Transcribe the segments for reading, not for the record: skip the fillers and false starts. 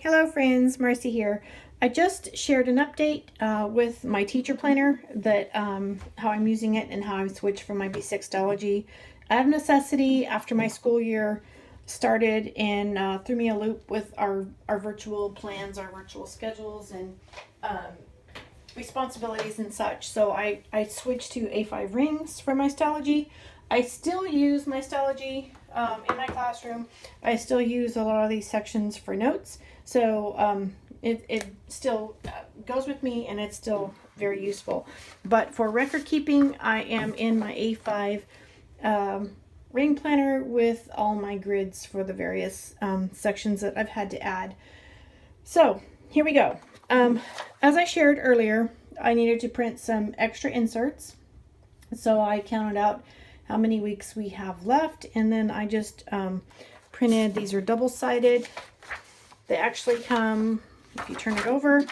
Hello friends, Marcy here. I just shared an update with my teacher planner that how I'm using it and how I've switched from my B6 out of necessity after my school year started, and threw me a loop with our virtual plans, our virtual schedules, and responsibilities and such. So I switched to A5 rings for my Stalogy. I still use my Stalogy in my classroom. I still use a lot of these sections for notes. So it still goes with me, and it's still very useful. But for record keeping, I am in my A5 ring planner with all my grids for the various sections that I've had to add. So here we go. As I shared earlier, I needed to print some extra inserts. So I counted out how many weeks we have left, and then I just printed. These are double-sided. They actually come, if you turn it over,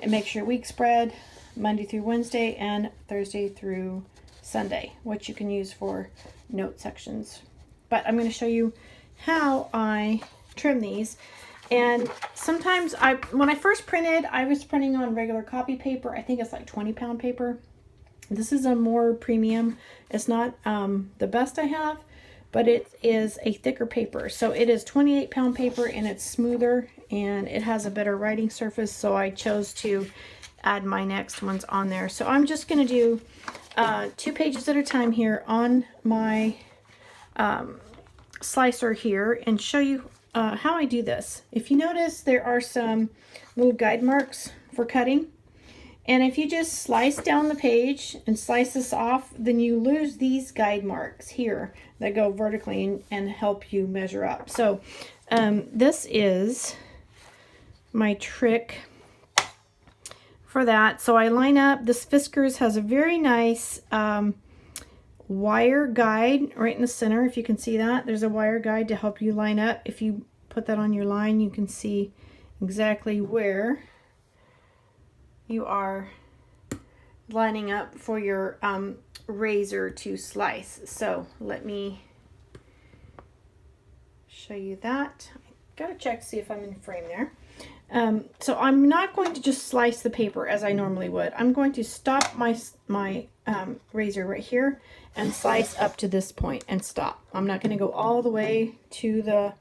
it makes your week spread Monday through Wednesday and Thursday through Sunday, which you can use for note sections. But I'm going to show you how I trim these. And sometimes when I first printed, I was printing on regular copy paper. I think it's like 20-pound paper. This is a more premium. It's not the best I have, but it is a thicker paper. So it is 28-pound paper, and it's smoother, and it has a better writing surface. So I chose to add my next ones on there. So I'm just going to do 2 pages at a time here on my slicer here and show you how I do this. If you notice, there are some little guide marks for cutting. And if you just slice down the page and slice this off, then you lose these guide marks here that go vertically and help you measure up. So this is my trick for that. So I line up. This Fiskars has a very nice wire guide right in the center. If you can see that, there's a wire guide to help you line up. If you put that on your line, you can see exactly where you are lining up for your razor to slice. So let me show you that. I gotta check to see if I'm in frame there. So I'm not going to just slice the paper as I normally would. I'm going to stop my razor right here and slice up to this point and stop. I'm not going to go all the way to the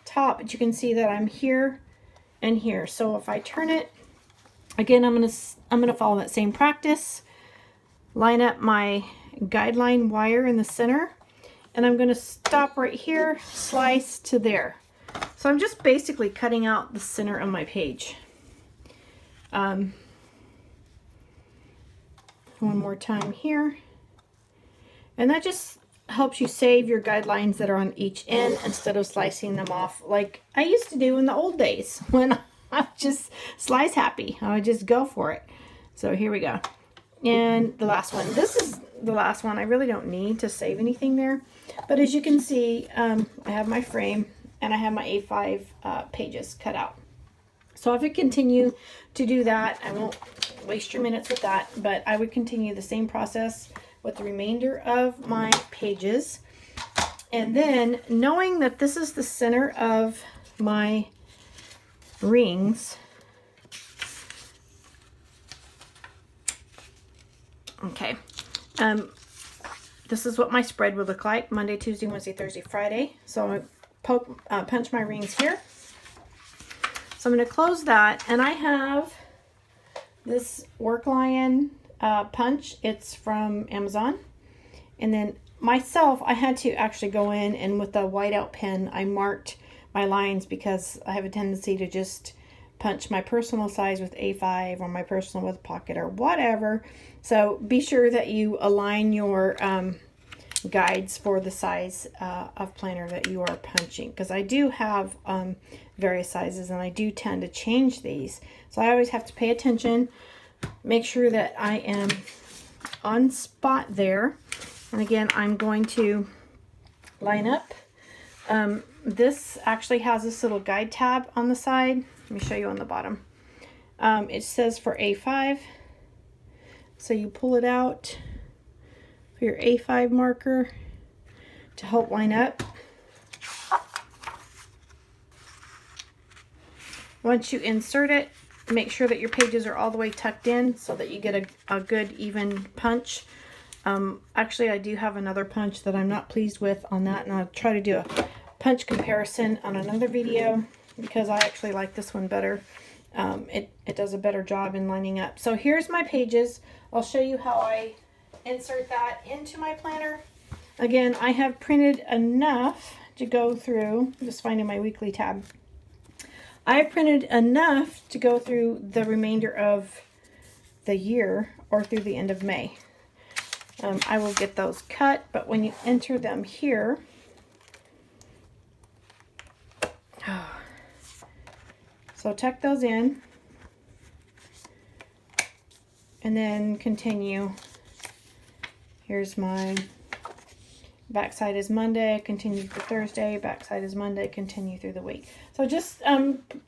top, but you can see that I'm here and here. So if I turn it again, I'm gonna follow that same practice. Line up my guideline wire in the center, and I'm gonna stop right here, slice to there. So I'm just basically cutting out the center of my page. One more time here, and that just helps you save your guidelines that are on each end instead of slicing them off like I used to do in the old days when I'm just slice happy. I would just go for it. So here we go. And the last one. This is the last one. I really don't need to save anything there. But as you can see, I have my frame and I have my A5 pages cut out. So if I continue to do that, I won't waste your minutes with that, but I would continue the same process with the remainder of my pages. And then knowing that this is the center of my rings. Okay. This is what my spread would look like Monday, Tuesday, Wednesday, Thursday, Friday. So I punch my rings here. So I'm going to close that, and I have this Work Lion punch. It's from Amazon. And then myself, I had to actually go in and with a whiteout pen, I marked my lines because I have a tendency to just punch my personal size with A5 or my personal with pocket or whatever. So be sure that you align your guides for the size of planner that you are punching, because I do have various sizes and I do tend to change these. So I always have to pay attention, make sure that I am on spot there. And again, I'm going to line up. This actually has this little guide tab on the side. Let me show you on the bottom. It says for A5. So you pull it out for your A5 marker to help line up. Once you insert it, make sure that your pages are all the way tucked in so that you get a good even punch. Actually, I do have another punch that I'm not pleased with on that, and I'll try to do a punch comparison on another video because I actually like this one better. It does a better job in lining up. So here's my pages. I'll show you how I insert that into my planner. Again, I have printed enough to go through, just finding my weekly tab. I've printed enough to go through the remainder of the year or through the end of May. I will get those cut, but when you enter them here, so tuck those in and then continue. Here's my backside is Monday, continue for Thursday, backside is Monday, continue through the week. So just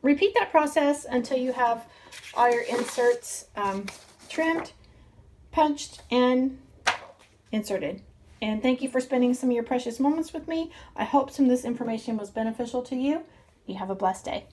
repeat that process until you have all your inserts trimmed, punched, and inserted. And thank you for spending some of your precious moments with me. I hope some of this information was beneficial to you. You have a blessed day.